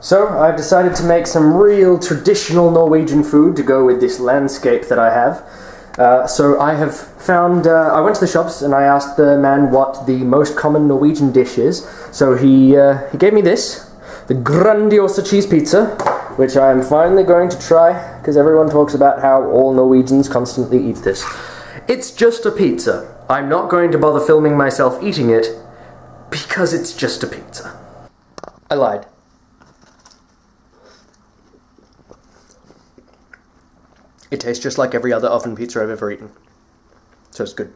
So I've decided to make some real traditional Norwegian food to go with this landscape that I have. So I have found, I went to the shops and I asked the man what the most common Norwegian dish is. So he gave me this, the Grandiosa cheese pizza, which I am finally going to try, because everyone talks about how all Norwegians constantly eat this. It's just a pizza. I'm not going to bother filming myself eating it, because it's just a pizza. I lied. It tastes just like every other oven pizza I've ever eaten. So it's good.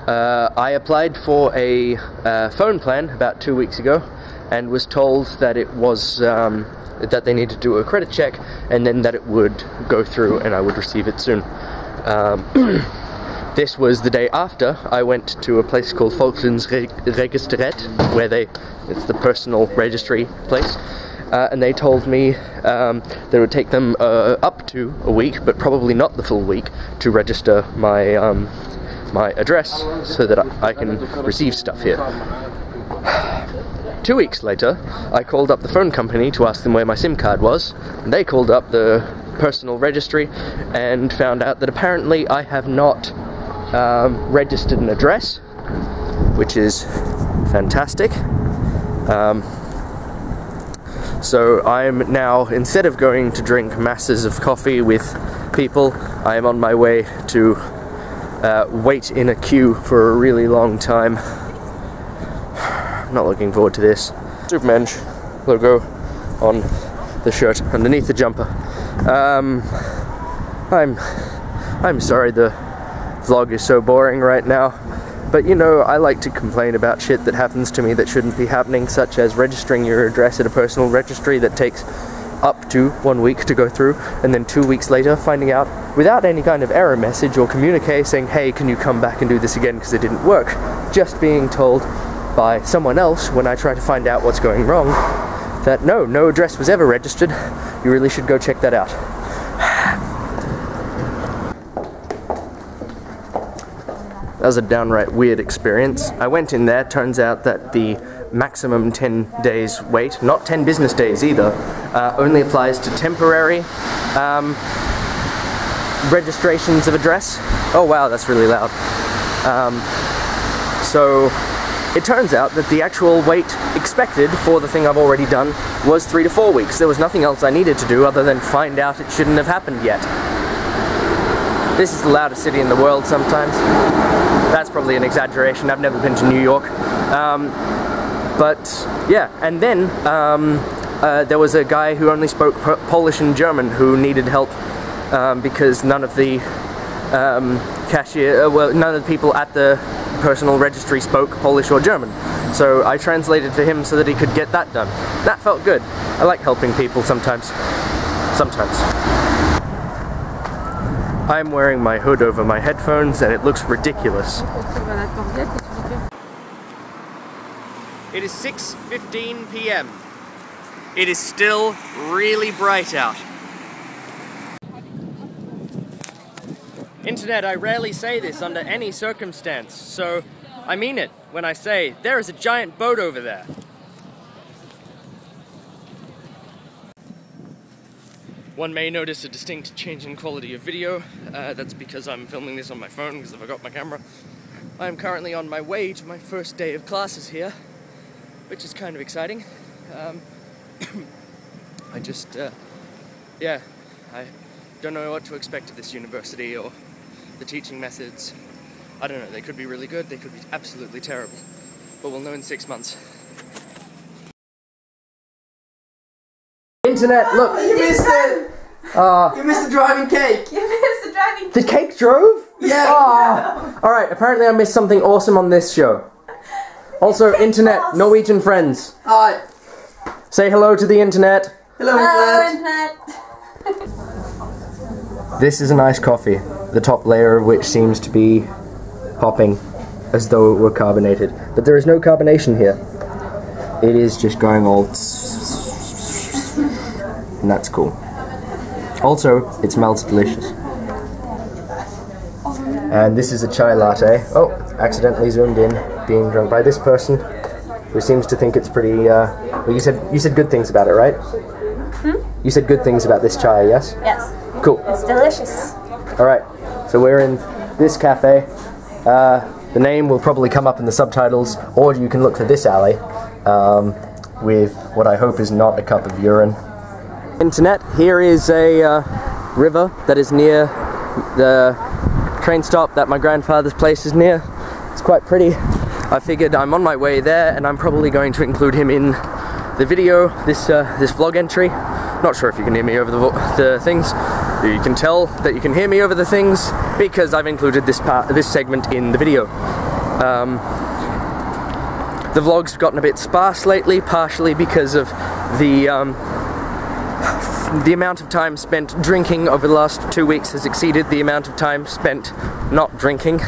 I applied for a phone plan about 2 weeks ago and was told that it was that they needed to do a credit check and then that it would go through and I would receive it soon. This was the day after I went to a place called CarpeClunes where it's the personal registry place. And they told me that it would take them up to a week, but probably not the full week, to register my my address so that I can receive stuff here. 2 weeks later, I called up the phone company to ask them where my SIM card was, and they called up the personal registry and found out that apparently I have not registered an address, which is fantastic. So I'm now, instead of going to drink masses of coffee with people, I am on my way to wait in a queue for a really long time. Not looking forward to this. Superman logo on the shirt underneath the jumper. I'm sorry the vlog is so boring right now. But you know, I like to complain about shit that happens to me that shouldn't be happening, such as registering your address at a personal registry that takes up to 1 week to go through, and then 2 weeks later finding out, without any kind of error message or communique saying, hey, can you come back and do this again because it didn't work, just being told by someone else when I try to find out what's going wrong that no address was ever registered. You really should go check that out. That was a downright weird experience. I went in there, turns out that the maximum 10 days wait, not 10 business days either, only applies to temporary registrations of address. Oh wow, that's really loud. So it turns out that the actual wait expected for the thing I've already done was 3 to 4 weeks. There was nothing else I needed to do other than find out it shouldn't have happened yet. This is the loudest city in the world sometimes. That's probably an exaggeration, I've never been to New York. But yeah, and then there was a guy who only spoke Polish and German who needed help because none of the none of the people at the personal registry spoke Polish or German. So I translated for him so that he could get that done. That felt good. I like helping people sometimes. I'm wearing my hood over my headphones and it looks ridiculous. It is 6:15 p.m. It is still really bright out. Internet, I rarely say this under any circumstance, so I mean it when I say there is a giant boat over there. One may notice a distinct change in quality of video. That's because I'm filming this on my phone because I forgot my camera. I am currently on my way to my first day of classes here, which is kind of exciting. Yeah, I don't know what to expect at this university or the teaching methods. I don't know, they could be really good, they could be absolutely terrible, but we'll know in 6 months. Internet, look! You missed it! You missed the driving cake! You missed the driving cake! The cake drove? Yeah! Oh. Alright, apparently I missed something awesome on this show. Also, Internet, Norwegian friends. Hi! Say hello to the Internet. Hello, Internet! This is an iced coffee, the top layer of which seems to be popping as though it were carbonated. But there is no carbonation here. It is just going all and that's cool. Also, it smells delicious. And this is a chai latte. Oh, accidentally zoomed in, being drunk by this person. who seems to think it's pretty, well, you said good things about it, right? You said good things about this chai, yes? Yes. Cool. It's delicious. Alright, so we're in this cafe. The name will probably come up in the subtitles, or you can look for this alley with what I hope is not a cup of urine. Internet, here is a river that is near the train stop that my grandfather's place is near. It's quite pretty. I figured I'm on my way there, and I'm probably going to include him in the video, this vlog entry. Not sure if you can hear me over the things. You can tell that you can hear me over the things because I've included this segment in the video. The vlog's gotten a bit sparse lately, partially because of the amount of time spent drinking over the last 2 weeks has exceeded the amount of time spent not drinking,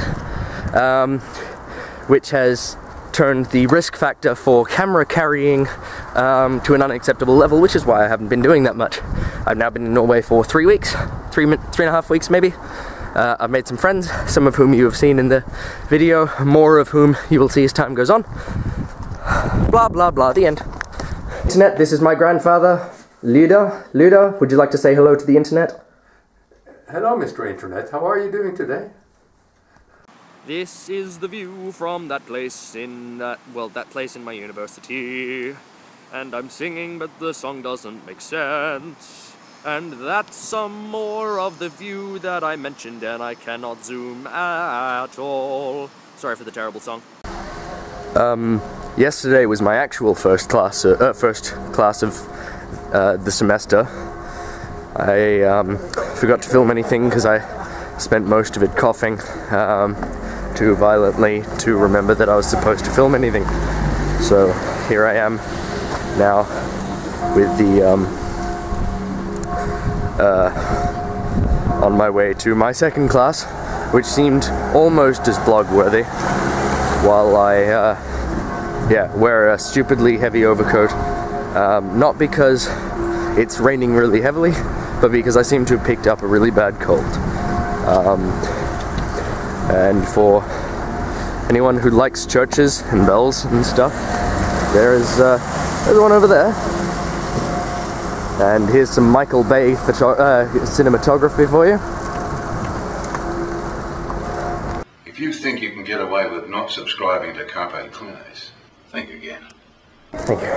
which has turned the risk factor for camera carrying to an unacceptable level, which is why I haven't been doing that much. I've now been in Norway for 3 weeks, three and a half weeks maybe. I've made some friends, some of whom you have seen in the video, more of whom you will see as time goes on. Blah blah blah, the end. Internet, this is my grandfather, Luda. Luda, would you like to say hello to the internet? Hello, Mr. Internet. How are you doing today? This is the view from that place in, that place in my university. And I'm singing, but the song doesn't make sense. And that's some more of the view that I mentioned, and I cannot zoom at all. Sorry for the terrible song. Yesterday was my actual first class of the semester. I forgot to film anything because I spent most of it coughing too violently to remember that I was supposed to film anything. So here I am now with the on my way to my second class, which seemed almost as blog worthy, while I wear a stupidly heavy overcoat, not because it's raining really heavily, but because I seem to have picked up a really bad cold. And for anyone who likes churches and bells and stuff, there's one over there. And here's some Michael Bay cinematography for you. If you think you can get away with not subscribing to CarpeClunes, think again. Thank you.